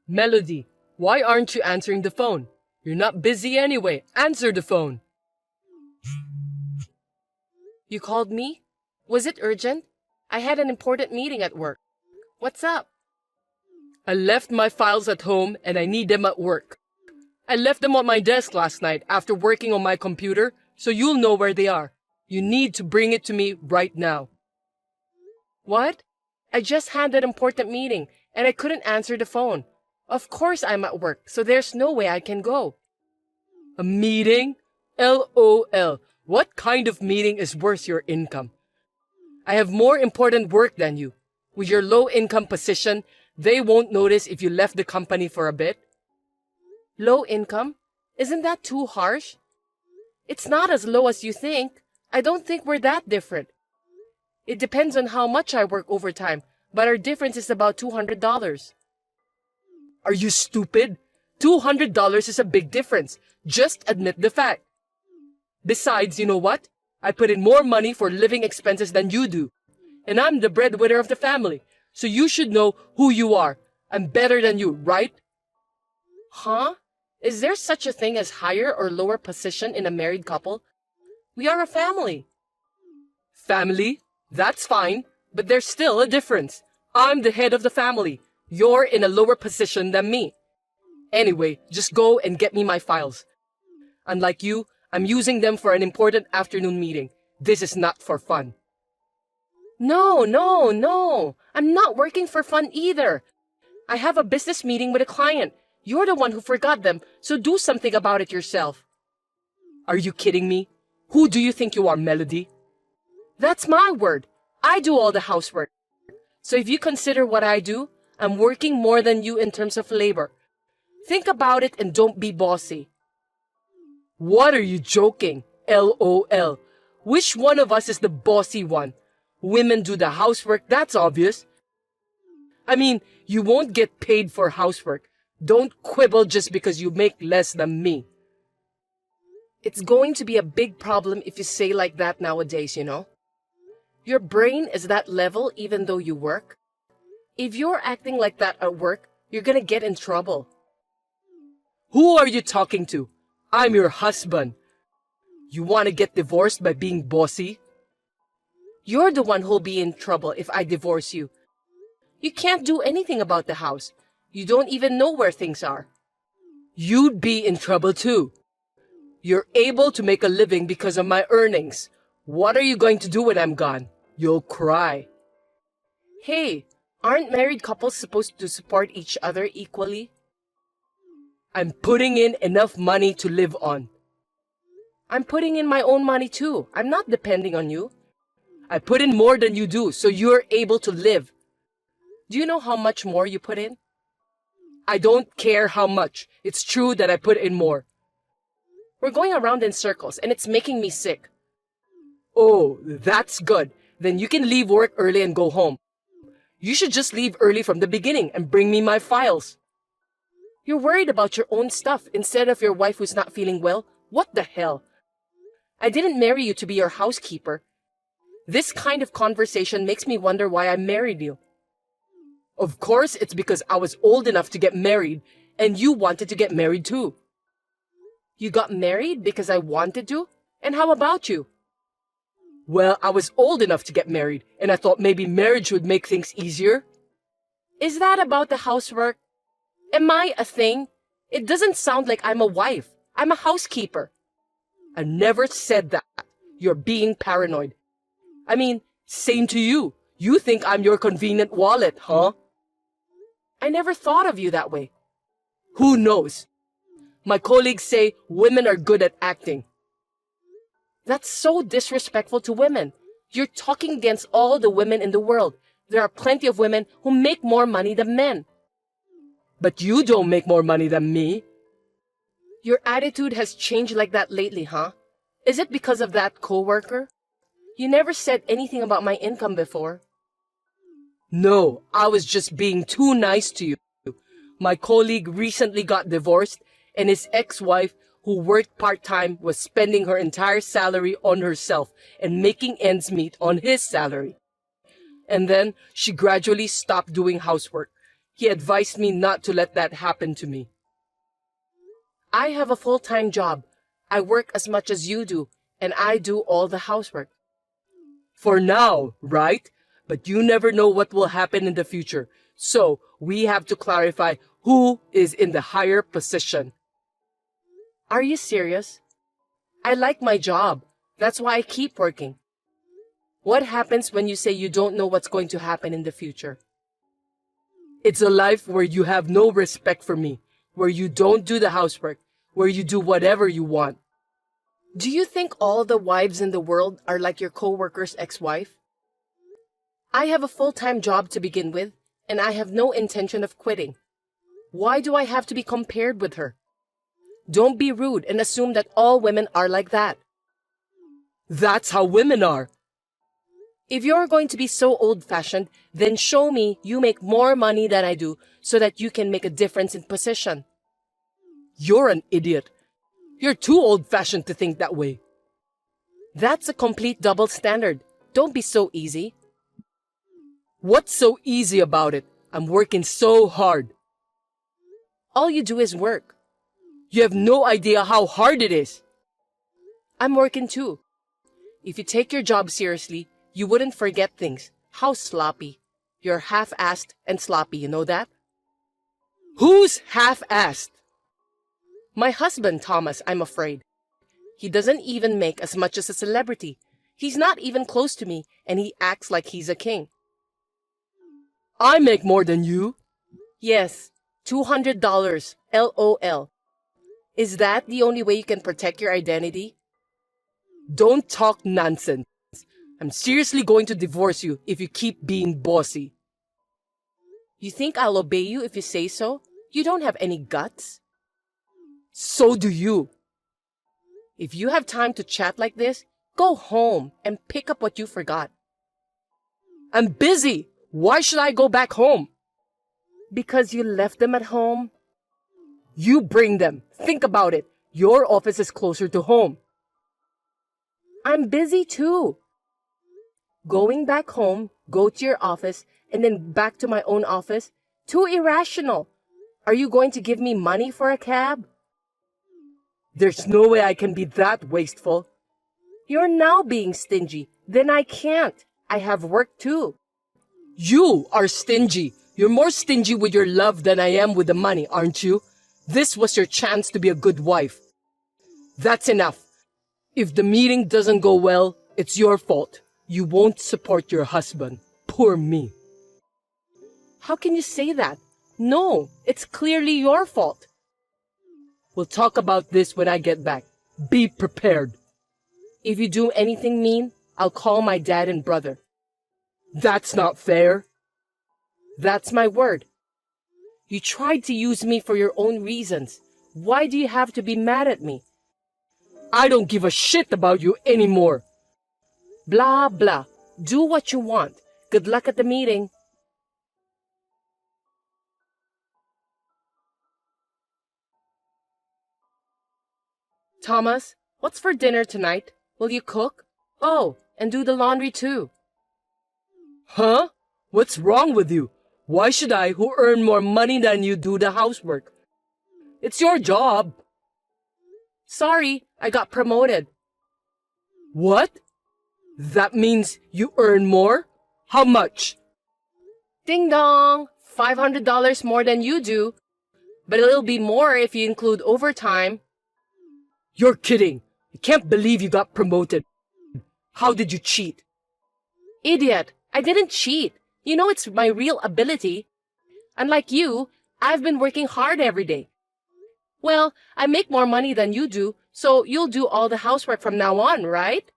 Melody, why aren't you answering the phone? You're not busy anyway. Answer the phone. You called me? Was it urgent? I had an important meeting at work. What's up? I left my files at home and I need them at work. I left them on my desk last night after working on my computer, so you'll know where they are. You need to bring it to me right now. What? I just had that important meeting and I couldn't answer the phone. Of course I'm at work, so there's no way I can go. A meeting? LOL. What kind of meeting is worth your income? I have more important work than you. With your low income position, they won't notice if you left the company for a bit. Low income? Isn't that too harsh? It's not as low as you think. I don't think we're that different. It depends on how much I work overtime, but our difference is about $200. Are you stupid? $200 is a big difference. Just admit the fact. Besides, you know what? I put in more money for living expenses than you do. And I'm the breadwinner of the family, so you should know who you are. I'm better than you, right? Huh? Is there such a thing as higher or lower position in a married couple? We are a family. Family? That's fine, but there's still a difference. I'm the head of the family. You're in a lower position than me. Anyway, just go and get me my files. Unlike you, I'm using them for an important afternoon meeting. This is not for fun. No. I'm not working for fun either. I have a business meeting with a client. You're the one who forgot them, so do something about it yourself. Are you kidding me? Who do you think you are, Melody? That's my word. I do all the housework. So if you consider what I do, I'm working more than you in terms of labor. Think about it and don't be bossy. What are you joking? LOL. Which one of us is the bossy one? Women do the housework, that's obvious. I mean, you won't get paid for housework. Don't quibble just because you make less than me. It's going to be a big problem if you say like that nowadays, you know? Your brain is that level even though you work. If you're acting like that at work, you're gonna get in trouble. Who are you talking to? I'm your husband. You want to get divorced by being bossy? You're the one who'll be in trouble if I divorce you. You can't do anything about the house. You don't even know where things are. You'd be in trouble too. You're able to make a living because of my earnings. What are you going to do when I'm gone? You'll cry. Hey, aren't married couples supposed to support each other equally? I'm putting in enough money to live on. I'm putting in my own money too. I'm not depending on you. I put in more than you do, so you're able to live. Do you know how much more you put in? I don't care how much. It's true that I put in more. We're going around in circles and it's making me sick. Oh, that's good. Then you can leave work early and go home. You should just leave early from the beginning and bring me my files. You're worried about your own stuff instead of your wife who's not feeling well? What the hell? I didn't marry you to be your housekeeper. This kind of conversation makes me wonder why I married you. Of course, it's because I was old enough to get married, and you wanted to get married too. You got married because I wanted to? And how about you? Well, I was old enough to get married, and I thought maybe marriage would make things easier. Is that about the housework? Am I a thing? It doesn't sound like I'm a wife. I'm a housekeeper. I never said that. You're being paranoid. I mean, same to you. You think I'm your convenient wallet, huh? I never thought of you that way. Who knows? My colleagues say women are good at acting. That's so disrespectful to women. You're talking against all the women in the world. There are plenty of women who make more money than men. But you don't make more money than me. Your attitude has changed like that lately, huh? Is it because of that coworker? You never said anything about my income before. No, I was just being too nice to you. My colleague recently got divorced, and his ex-wife, who worked part-time, was spending her entire salary on herself and making ends meet on his salary. And then she gradually stopped doing housework. He advised me not to let that happen to me. I have a full-time job. I work as much as you do, and I do all the housework. For now, right? But you never know what will happen in the future. So, we have to clarify who is in the higher position. Are you serious? I like my job. That's why I keep working. What happens when you say you don't know what's going to happen in the future? It's a life where you have no respect for me, where you don't do the housework, where you do whatever you want. Do you think all the wives in the world are like your coworker's ex-wife? I have a full-time job to begin with, and I have no intention of quitting. Why do I have to be compared with her? Don't be rude and assume that all women are like that. That's how women are. If you're going to be so old-fashioned, then show me you make more money than I do so that you can make a difference in position. You're an idiot. You're too old-fashioned to think that way. That's a complete double standard. Don't be so easy. What's so easy about it? I'm working so hard. All you do is work. You have no idea how hard it is. I'm working too. If you take your job seriously, you wouldn't forget things. How sloppy. You're half-assed and sloppy, you know that? Who's half-assed? My husband, Thomas, I'm afraid. He doesn't even make as much as a celebrity. He's not even close to me, and he acts like he's a king. I make more than you. Yes, $200, LOL. Is that the only way you can protect your identity? Don't talk nonsense. I'm seriously going to divorce you if you keep being bossy. You think I'll obey you if you say so? You don't have any guts. So do you. If you have time to chat like this, go home and pick up what you forgot. I'm busy. Why should I go back home? Because you left them at home? You bring them. Think about it. Your office is closer to home. I'm busy too. Going back home, go to your office, and then back to my own office? Too irrational. Are you going to give me money for a cab? There's no way I can be that wasteful. You're now being stingy. Then I can't. I have work too. You are stingy. You're more stingy with your love than I am with the money, aren't you? This was your chance to be a good wife. That's enough. If the meeting doesn't go well, it's your fault. You won't support your husband. Poor me. How can you say that? No, it's clearly your fault. We'll talk about this when I get back. Be prepared. If you do anything mean, I'll call my dad and brother. That's not fair. That's my word. You tried to use me for your own reasons. Why do you have to be mad at me? I don't give a shit about you anymore. Blah, blah. Do what you want. Good luck at the meeting. Thomas, what's for dinner tonight? Will you cook? Oh, and do the laundry too. Huh? What's wrong with you? Why should I, who earn more money than you, do the housework? It's your job. Sorry, I got promoted. What? That means you earn more? How much? Ding dong! $500 more than you do. But it'll be more if you include overtime. You're kidding. I can't believe you got promoted. How did you cheat? Idiot! I didn't cheat. You know it's my real ability. Unlike you, I've been working hard every day. Well, I make more money than you do, so you'll do all the housework from now on, right?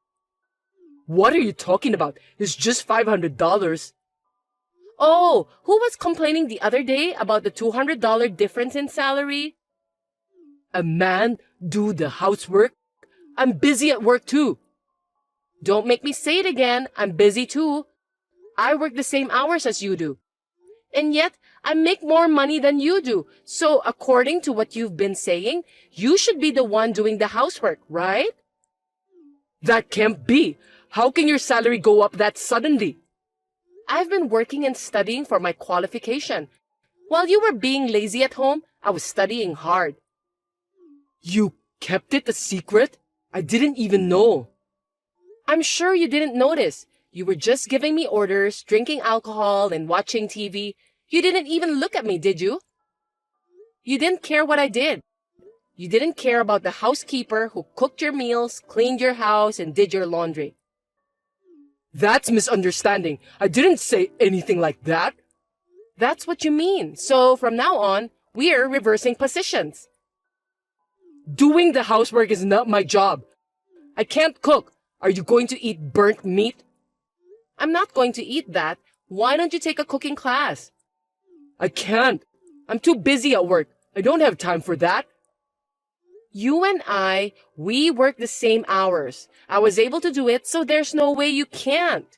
What are you talking about? It's just $500. Oh, who was complaining the other day about the $200 difference in salary? A man do the housework? I'm busy at work too. Don't make me say it again. I'm busy too. I work the same hours as you do. And yet, I make more money than you do. So, according to what you've been saying, you should be the one doing the housework, right? That can't be. How can your salary go up that suddenly? I've been working and studying for my qualification. While you were being lazy at home, I was studying hard. You kept it a secret? I didn't even know. I'm sure you didn't notice. You were just giving me orders, drinking alcohol, and watching TV. You didn't even look at me, did you? You didn't care what I did. You didn't care about the housekeeper who cooked your meals, cleaned your house, and did your laundry. That's misunderstanding. I didn't say anything like that. That's what you mean. So from now on, we're reversing positions. Doing the housework is not my job. I can't cook. Are you going to eat burnt meat? I'm not going to eat that. Why don't you take a cooking class? I can't. I'm too busy at work. I don't have time for that. You and we work the same hours. I was able to do it, so there's no way you can't.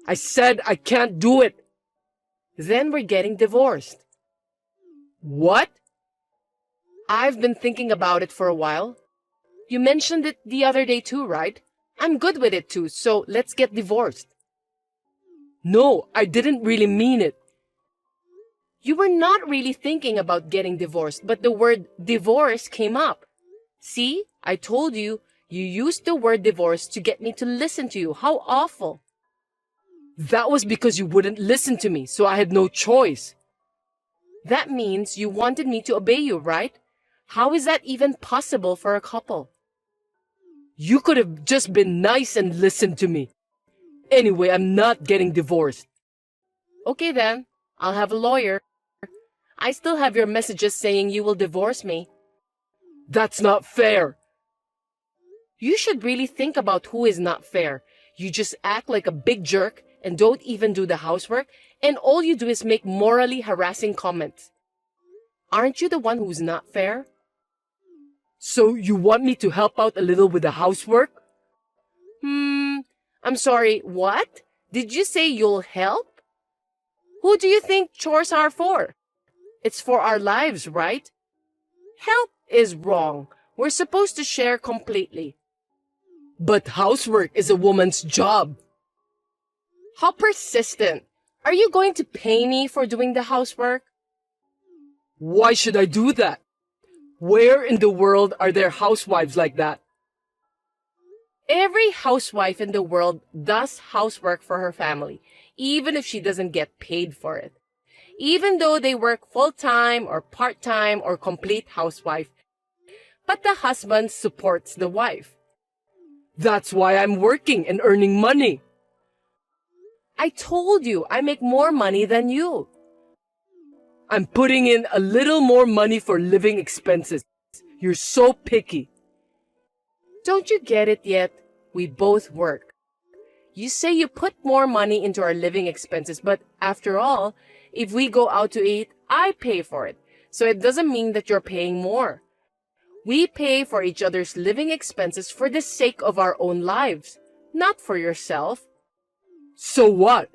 I said I can't do it. Then we're getting divorced. What? I've been thinking about it for a while. You mentioned it the other day too, right? I'm good with it too, so let's get divorced. No, I didn't really mean it. You were not really thinking about getting divorced, but the word divorce came up. See, I told you, you used the word divorce to get me to listen to you. How awful. That was because you wouldn't listen to me, so I had no choice. That means you wanted me to obey you, right? How is that even possible for a couple? You could have just been nice and listened to me. Anyway, I'm not getting divorced. Okay then, I'll have a lawyer. I still have your messages saying you will divorce me. That's not fair. You should really think about who is not fair. You just act like a big jerk and don't even do the housework, and all you do is make morally harassing comments. Aren't you the one who's not fair? So you want me to help out a little with the housework? I'm sorry, what? Did you say you'll help? Who do you think chores are for? It's for our lives, right? Help is wrong. We're supposed to share completely. But housework is a woman's job. How persistent. Are you going to pay me for doing the housework? Why should I do that? Where in the world are there housewives like that? Every housewife in the world does housework for her family, even if she doesn't get paid for it. Even though they work full-time or part-time or complete housewife. But the husband supports the wife. That's why I'm working and earning money. I told you I make more money than you. I'm putting in a little more money for living expenses. You're so picky. Don't you get it yet? We both work. You say you put more money into our living expenses, but after all, if we go out to eat, I pay for it. So it doesn't mean that you're paying more. We pay for each other's living expenses for the sake of our own lives, not for yourself. So what?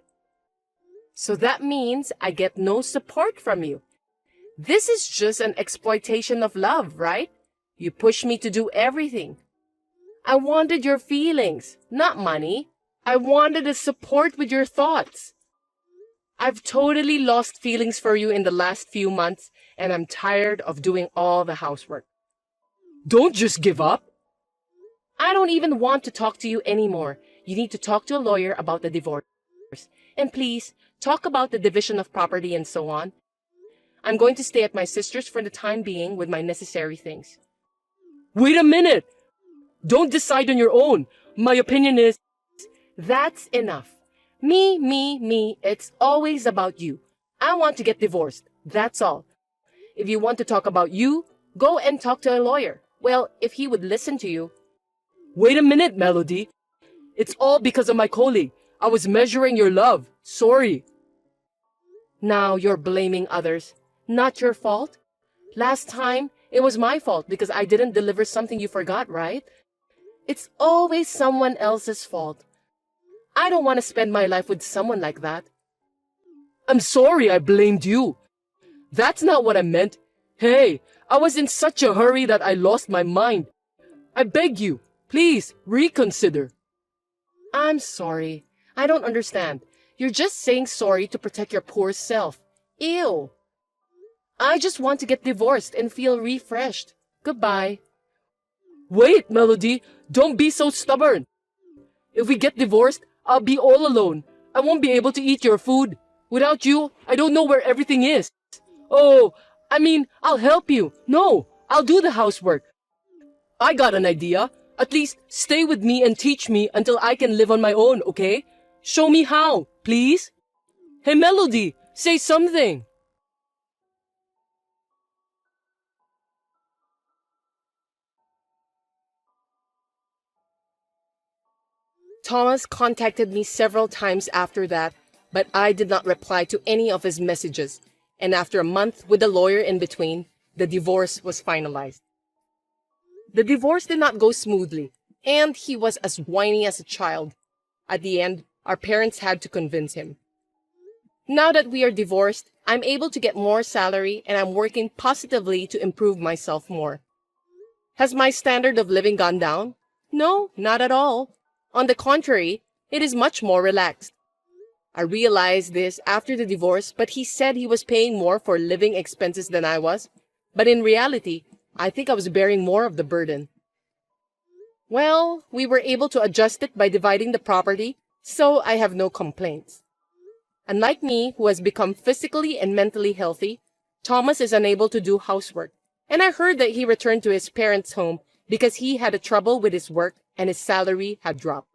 So that means I get no support from you. This is just an exploitation of love, right? You push me to do everything. I wanted your feelings, not money. I wanted a support with your thoughts. I've totally lost feelings for you in the last few months, and I'm tired of doing all the housework. Don't just give up. I don't even want to talk to you anymore. You need to talk to a lawyer about the divorce. And please, talk about the division of property and so on. I'm going to stay at my sister's for the time being with my necessary things. Wait a minute! Don't decide on your own. My opinion is... That's enough. Me. It's always about you. I want to get divorced. That's all. If you want to talk about you, go and talk to a lawyer. Well, if he would listen to you. Wait a minute, Melody. It's all because of my colleague. I was measuring your love. Sorry. Now you're blaming others. Not your fault. Last time, it was my fault because I didn't deliver something you forgot, right? It's always someone else's fault. I don't want to spend my life with someone like that. I'm sorry I blamed you. That's not what I meant. Hey, I was in such a hurry that I lost my mind. I beg you, please reconsider. I'm sorry. I don't understand. You're just saying sorry to protect your poor self. Ew. I just want to get divorced and feel refreshed. Goodbye. Wait, Melody, don't be so stubborn. If we get divorced, I'll be all alone. I won't be able to eat your food. Without you, I don't know where everything is. Oh, I mean, I'll help you. No, I'll do the housework. I got an idea. At least stay with me and teach me until I can live on my own, okay? Show me how, please. Hey, Melody, say something. Thomas contacted me several times after that, but I did not reply to any of his messages, and after a month with a lawyer in between, the divorce was finalized. The divorce did not go smoothly, and he was as whiny as a child. At the end, our parents had to convince him. Now that we are divorced, I'm able to get more salary and I'm working positively to improve myself more. Has my standard of living gone down? No, not at all. On the contrary, it is much more relaxed. I realized this after the divorce, but he said he was paying more for living expenses than I was. But in reality, I think I was bearing more of the burden. Well, we were able to adjust it by dividing the property, so I have no complaints. Unlike me, who has become physically and mentally healthy, Thomas is unable to do housework. And I heard that he returned to his parents' home because he had a trouble with his work and his salary had dropped.